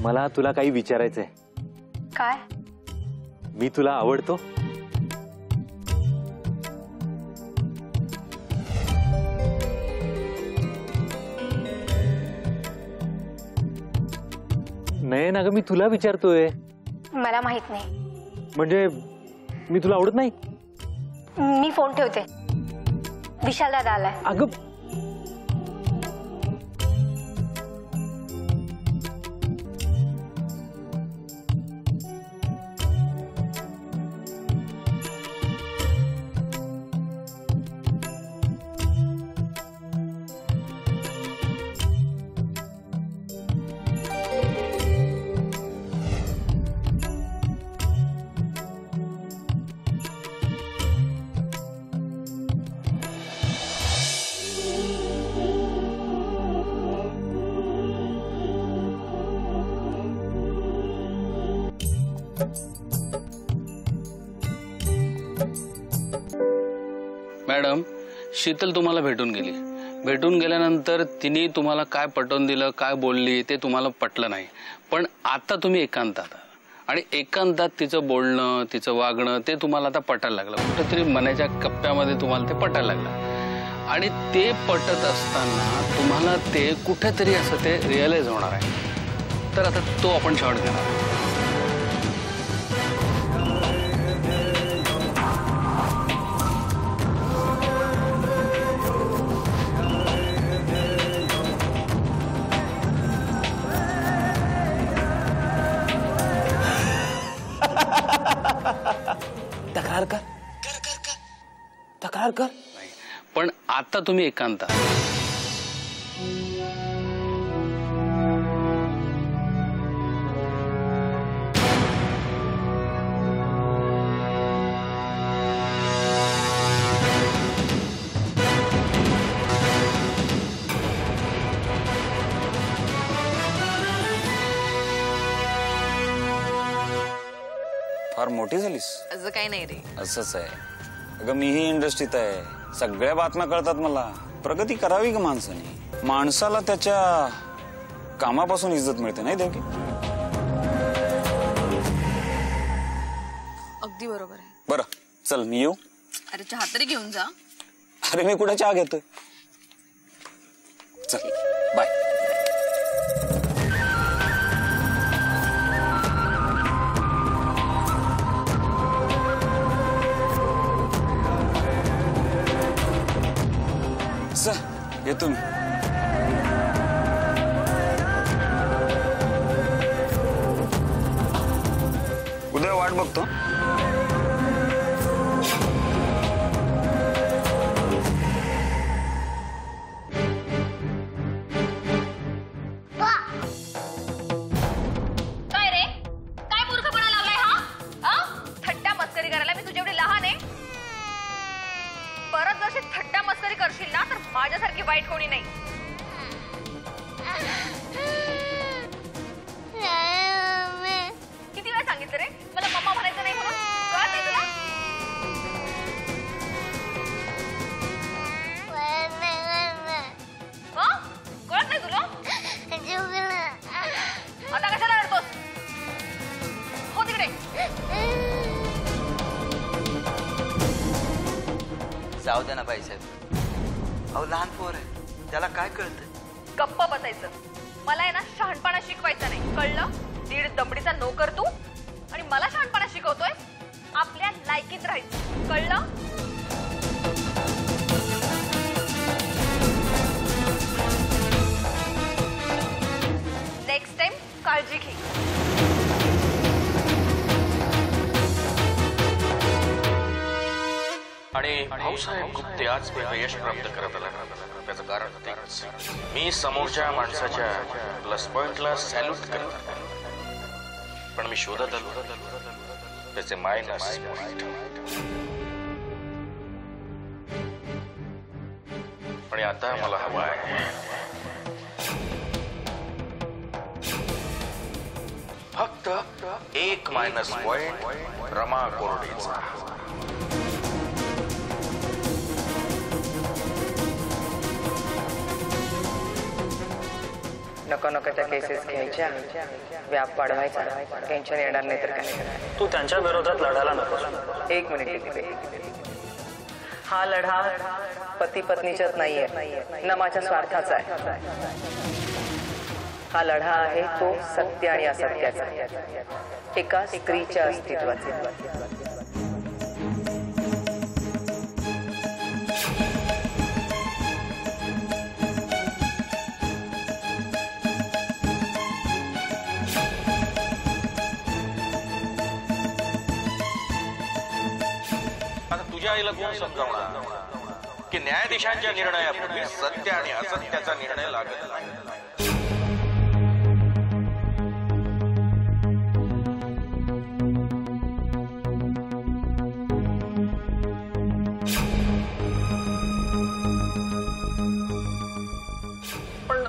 मला तुला काही विचारायचंय। काय? मी तुला आवडतो? नाही ना ग, मी तुला विचारतोय। मला माहित नाही। म्हणजे मी तुला आवडत नाही? मी फोन ठेवते, विशाल दादा आलाय। अगं मॅडम, शीतल तुम्हाला भेटून गेली। भेटून गेल्यानंतर तिने तुम्हाला काय पटवून दिलं, काय बोलली ते तुम्हाला पटलं नाही। पण आता तुम्ही एकांतात आणि एकांतात तिचं बोलणं, तिचं वागणं ते तुम्हाला आता पटायला लागलं। कुठेतरी मनाच्या कप्प्यामध्ये तुम्हाला ते पटायला लागलं आणि ते पटत असताना तुम्हाला ते कुठेतरी असं ते रिअलाइज होणार आहे। तर आता तो आपण शॉट घेणार। तक्रार कर, तक्रार कर। पण आता तुम्ही एकांत फार मोठी झालीस? असं काही नाही रे। असंच आहे अगं, मीही इंडस्ट्रीत आहे, सगळ्या बातम्या कळतात मला। प्रगती करावी का माणसाने? माणसाला त्याच्या कामापासून इज्जत मिळते, नाही देवकी? अगदी बरोबर आहे। बरं चल, मी येऊ? अरे चहा तरी घेऊन जा। अरे मी कुठे चहा घेतोय? चल बाय। येतो मी। उद्या वाट बघतो। काय रे? काय मूर्खपणा लावलाय हा? थट्टा मस्करी करायला मी तुझ्या एवढी लहान आहे? परत जर थट्टा मस्करी करशील ना तर माझ्यासारखी वाईट कोणी नाही। किती वेळा सांगितलं रे मला मम्मा म्हणायचं नाही म्हणून? कळत नाही तुला? कळत नाही तुला? आता कशाला रडतोस? हो तिकडे। जाऊ दे ना बाईसाहेब, अहो लहान पोर आहे, त्याला काय कळतं? गप्प बसायचं। मला आहे ना शहाणपणा शिकवायचा नाही, कळलं? दीड दमडीचा नोकर तू आणि मला शहाणपणा शिकवतोय? आपल्या लायकीत राहायचं, कळलं? नेक्स्ट टाइम काळजी घे। आणि भाऊसाहेब गुप्ते आज यश प्राप्त करत आला, त्याचं कारण तेच, मी समोरच्या माणसाच्या प्लस पॉइंटला सॅल्यूट करत, पण मी शोधत आलो त्याचे मायनस पॉइंट। आणि आता मला हवा आहे फक्त एक मायनस पॉइंट रमा कोरडेचा। नको नको त्या केसेस घ्यायच्या, व्याप वाढवायचा, टेन्शन येणार नाही तर काय. तू त्यांच्या विरोधात लढायला नको. एक मिनिट. हा लढा पती पत्नीच्यात नाहीये, न माझ्या स्वार्थाचा आहे. हा लढा आहे तो सत्य आणि असत्याचा, एका स्त्रीच्या अस्तित्वाचा. आता तुझ्या आईला कोण समजावणार की न्यायाधीशांच्या निर्णयापूर्वी सत्य आणि असत्याचा निर्णय लागत नाही. पण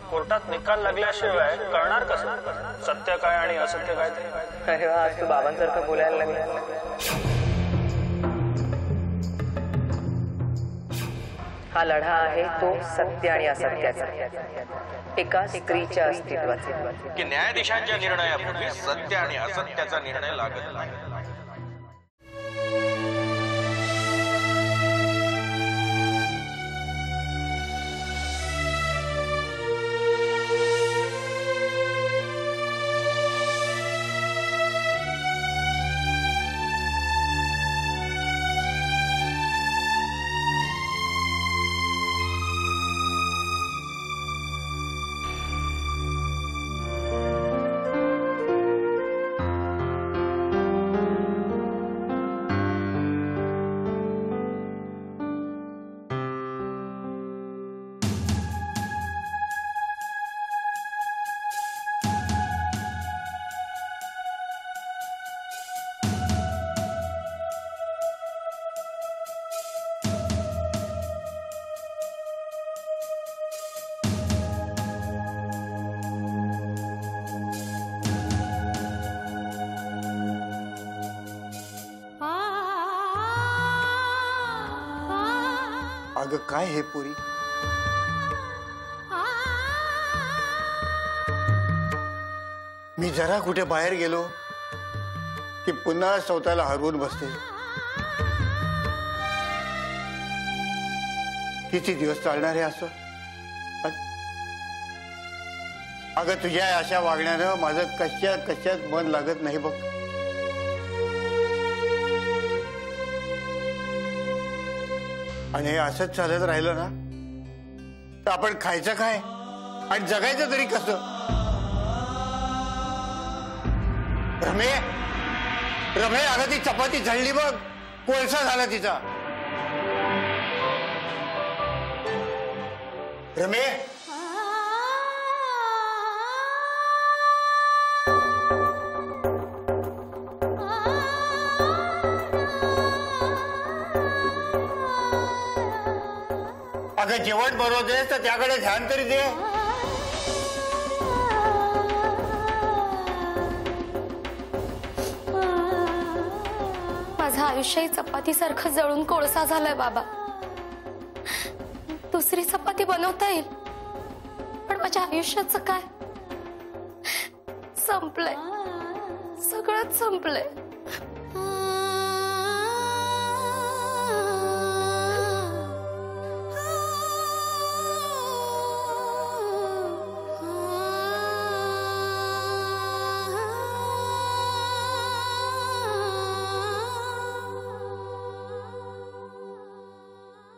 कोर्टात निकाल लागल्याशिवाय कळणार कसं सत्य काय आणि असत्य काय ते? अरे वा, आज तू बाबांसारखं बोलायला लागला. हा लढा आहे तो सत्य आणि असत्याचा, एका स्त्रीच्या अस्तित्वाचा. की न्यायाधीशांच्या निर्णयापूर्वी सत्य आणि असत्याचा निर्णय लागत नाही. अगं काय हे पुरी, मी जरा कुठे बाहेर गेलो की पुन्हा स्वतःला हरवून बसते. किती दिवस चालणार आहे असं? अगं तुझ्या अशा वागण्यानं माझं कशात मन लागत नाही बघ. आणि हे असंच चालत राहिलं ना तर आपण खायचं काय आणि जगायचं तरी कसं? रमे, अगं ती चपाती झळली बघ, कोळसा झाला तिचा. रमे, अगं जेवण बनवतेस तर त्याकडे ध्यान तरी दे. माझं आयुष्यही चपातीसारखं जळून कोळसा झालाय बाबा. दुसरी चपाती बनवता येईल पण माझ्या आयुष्याचं काय? संपलंय, सगळंच संपलंय.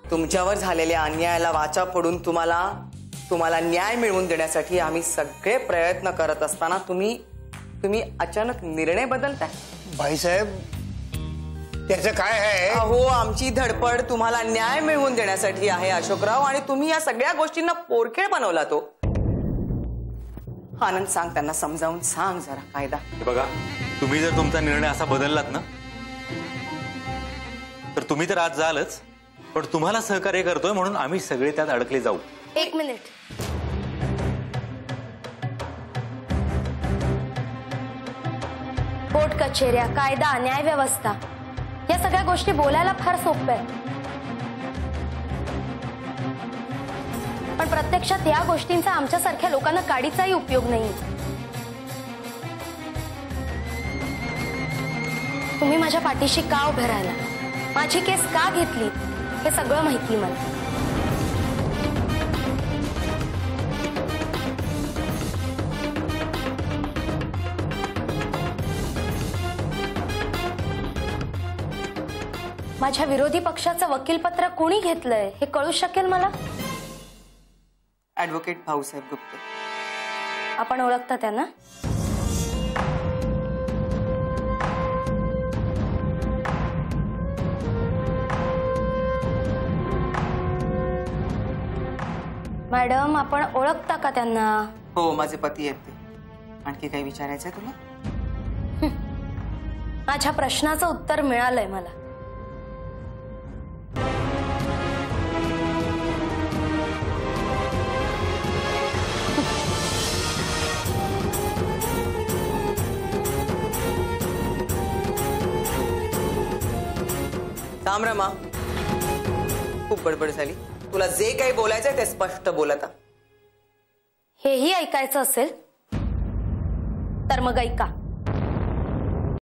तुमच्यावर झालेल्या अन्यायाला वाचा फोडून तुम्हाला न्याय मिळवून देण्यासाठी आम्ही सगळे प्रयत्न करत असताना तुम्ही अचानक निर्णय बदलताय. भाईसाहेब, त्याचं काय आहे? अहो, आमची धडपड तुम्हाला न्याय मिळवून देण्यासाठी आहे अशोकराव, आणि तुम्ही या सगळ्या गोष्टींना पोरखेळ बनवला. तो आनंद, सांग त्यांना, समजावून सांग जरा कायदा. बघा, तुम्ही जर तुमचा निर्णय असा बदललात ना तर तुम्ही तर आज जालच, पण तुम्हाला सहकार्य करतोय म्हणून आम्ही सगळे त्यात अडकले जाऊ. एक मिनिट. कोर्ट कचेऱ्या, कायदा, न्याय व्यवस्था या सगळ्या गोष्टी बोलायला फार सोप्या आहेत, पण प्रत्यक्षात या गोष्टींचा आमच्यासारख्या लोकांना काडीचाही उपयोग नाही. तुम्ही माझ्या पाठीशी का उभे राहिला, माझी केस का घेतली, हे सगळं माहिती मला. माझ्या विरोधी पक्षाचं वकीलपत्र कोणी घेतलंय हे कळू शकेल मला? ऍडव्होकेट भाऊसाहेब गुप्ते. आपण ओळखता त्यांना? मॅडम, आपण ओळखता का त्यांना? हो, माझे पती आहेत ते. आणखी काही विचारायचंय तुला? माझ्या प्रश्नाचं उत्तर मिळालंय मला. थांब रमा, खूप बडबड झाली. तुला जे काही बोलायचंय ते स्पष्ट बोल आता. हेही ऐकायचं असेल तर मग ऐका.